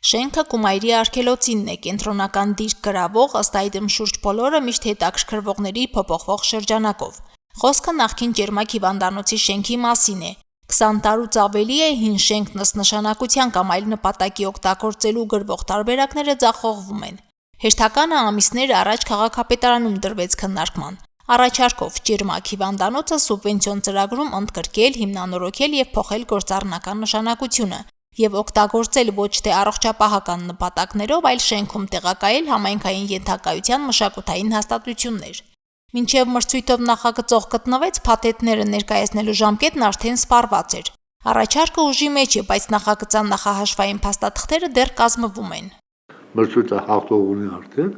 Շենքը Կումայրի արգելոցինն է, կենտրոնական դիրք գրավող, ըստ այդմ շուրջ բոլորը միշտ հետաքրքրվողների փոփոխվող շրջանակով։ Խոսքը նախկին Ճերմակ հիվանդանոցի շենքի մասին է։ 20 տարուց ավելի է հին շենքն ըստ նշանակության կամ այլ նպատակի օգտագործելու գրվող տարբերակները ձախողվում են։ Հերթականը ամիսներ առաջ քաղաքապետարանում դրվեց քննարկման։ Առաջարկով Ճերմակ հիվանդանոցը սուբվենցիոն ծրագրում ընդգրկել, հիմնանորոգել եւ փոխել գործառնական նշանակությունը եւ օգտագործել ոչ թե առողջապահական նպատակներով, այլ շենքում տեղակայել համայնքային ենթակայության մշակութային հաստատություններ։ Մինչև մրցույթով նախագծող գտնվեց, փաթեթները ներկայացնելու ժամկետն արդեն սպառված էր։ Առաջարկը ուժի մեջ է, բայց նախագծան նախահաշվային փաստաթղթերը դեռ կազմվում են։ Մրցույթը հաղթող ունի արդեն,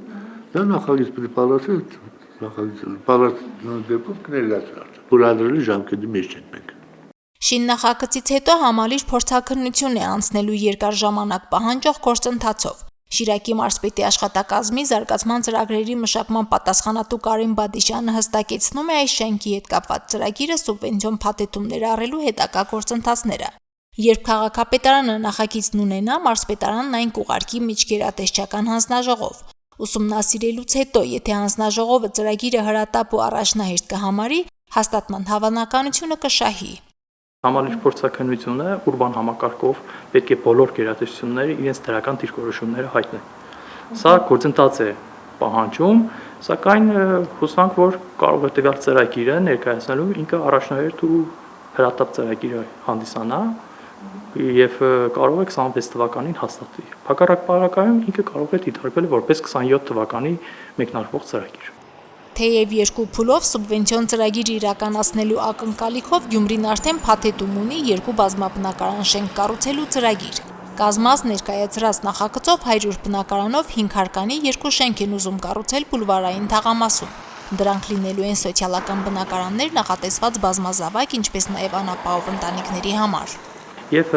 դա նախագիծ պրիպարացել, դեպքում կներկայացնել։ Պուրադրելի ժամկետի մեջ ենք մենք։ Շին նախագծից հետո համալիր փորձաքննություն է անցնելու երկար ժամանակ պահանջող գործընթացով։ Շիրակի մարզպետի աշխատակազմի զարգացման ծրագրերի մշակման պատասխանատու Կարեն Բադիշյանը հստակեցնում է այս շենքի հետ կապված ծրագիրը սուբվենցիոն փաթեթում ներառելու հետագա գործընթացները։ Երբ քաղաքապետարանը նախագիծն ունենա, մարզպետարանն այն կուղարկի միջկերատեսչական հանձնաժողով։ Ուսումնասիրելուց հետո, եթե հանձնաժողովը ծրագիրը հրատապ ու առաջնահերթ կհամարի, հաստատման հավանականությունը կշահի։ Համալիր փորձաքննությունը ուրբան համակարգով պետք է բոլոր գերատեսչությունները իրենց դրական դիրքորոշումները հայտնեն։ Սա գործընթաց է պահանջում, սակայն հուսանք, որ կարող է տվյալ ծրագիրը ներկայացնելու ինքը առաջնահերթ ու հրատապ ծրագիրը հանդիսանա եւ կարող է 26 թվականին հաստատվի։ Փակարակ պարագայում ինքը կարող է դիտարկվել որպես 27 թվականի մեկնարկվող ծրագիր։ Թեև երկու փուլով սուբվենցիոն ծրագիր իրականացնելու ակնկալիքով Գյումրին արդեն փաթեթում ունի երկու բազմաբնակարան շենք կառուցելու ծրագիր։ Կազմած ներկայացրած նախագծով 100 բնակարանով 5 հարկանի երկու շենք են ուզում կառուցել բուլվարային թաղամասում։ Դրանք լինելու են սոցիալական բնակարաններ, նախատեսված բազմազավակ, ինչպես նաև անապահով ընտանիքների համար։ Եվ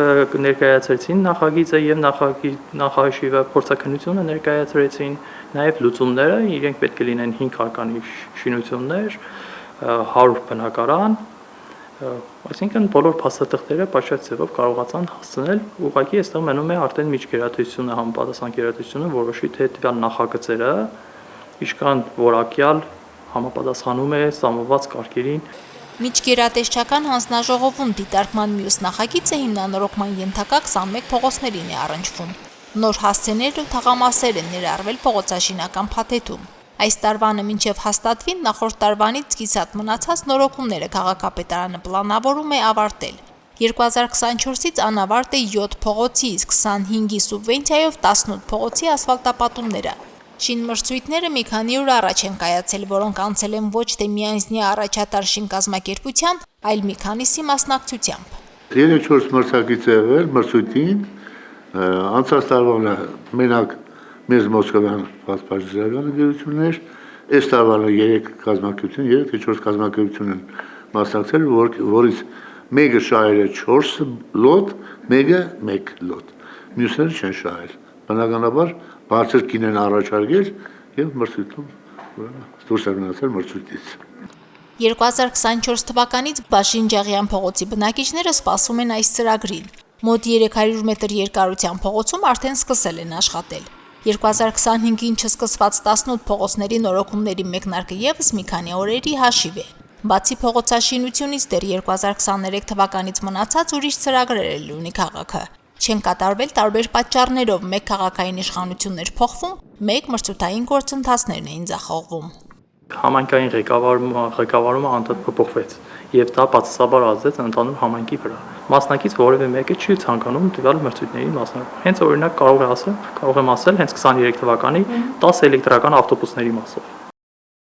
ներկայացրեցին նախագիծը եւ նախահաշիվը փորձաքննությունը ներկայացրեցին նաեւ լուծումները, իրենք պետք է լինեն 5 հարկանի շինություններ, 100 բնակարան, այսինքն բոլոր փաստաթղթերը պատշաճ ձևով կարողացան հասցնել, ուղղակի այստեղ մնում է արդեն միջկերատեսչությունը, համապատասխան գերատեսչությունը որոշի թե տվյալ նախագծերը ինչքան որակյալ համապատասխանում է սահմանված կարգերին։ Միջկերատեսչական հանձնաժողովում դիտարկման մյուս նախագիծը հիմնանորոգման ենթակա 21 փողոցներին է առնչվում։ Նոր հասցեներ ու թաղամասեր են ներառվել փողոցաշինական փաթեթում։ Այս տարվանը մինչև հաստատվի նախորդ տարվանից սկիզբ մնացած նորոգումները քաղաքապետարանը պլանավորում է ավարտել։ 2024-ից անավարտ է 7 փողոցի, իսկ 25-ի սուբվենցիայով 18 փողոցի ասֆալտապատումները։ Շին մրցույթները մի քանի օր առաջ են կայացել, որոնք անցել են ոչ թե միայնձնյա առաջատար շին կազմակերպության, այլ մի քանիսի մասնակցությամբ։ 3-4 մրցակից է եղել մրցույթին, անցած տարվանը մենակ մեզ Մոսկովյան պատվաստանական ընկերություններ, այս տարվանը 3 կազմակերպություն, 3-4 կազմակերպություն են մասնակցել, որից մեկը շահել է 4 լոտ, մեկը 1 լոտ։ Մյուսները չեն շահել։ Բնականաբար բարձր կին են առաջարկել եւ մրցույթում դուրս են մնացել մրցույթից։ 2024 թվականից Բաշինջաղյան փողոցի բնակիչները սպասում են այս ծրագրին։ Մոտ 300 մետր երկարության փողոցում արդեն սկսել են աշխատել։ 2025-ին չսկսված 18 փողոցների նորոգումների մեկնարկը եւս մի քանի օրերի հաշիվ է։ Բացի փողոցաշինությունից դեռ 2023 թվականից մնացած ուրիշ ծրագրեր ունի քաղաքը։ Չեն կատարվել տարբեր պատճառներով, մեկ քաղաքային իշխանություններ փոխվում, մեկ մրցութային գործընթացներն էին ձախողվում։ Համայնքային ղեկավարումը անդադար փոփոխվեց եւ դա բացասաբար ազդեց ընդհանուր համայնքի վրա։ Մասնակից որևէ մեկը չի ցանկանում տվյալ մրցույթների մասնակցել։ Հենց օրինակ կարող եմ ասել հենց 23 թվականի 10 էլեկտրական ավտոբուսների մասով։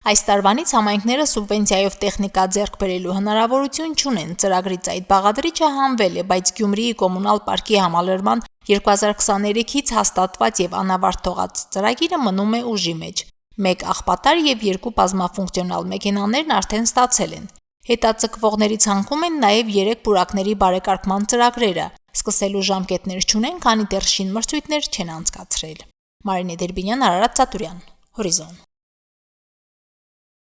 Այս տարվանից համայնքները սուբվենցիայով տեխնիկա ձեռք բերելու հնարավորություն չունեն, ծրագրից այդ բաղադրիչը հանվել է, բայց Գյումրիի կոմունալ պարկի համալրման 2023-ից հաստատված եւ անավարտ թողած ծրագիրը մնում է ուժի մեջ։ 1 աղբատար եւ 2 բազմաֆունկցիոնալ մեքենաներն արդեն ստացել են։ Հետաձգվողների ցանկում են նաեւ 3 պուրակների բարեկարգման ծրագրերը։ Սկսելու ժամկետներ չունեն, քանի դեռ շին մրցույթներ չեն անցկացրել։ Մարինե Դերբինյան, Արարատ Ծատուրյան, Հորիզոն։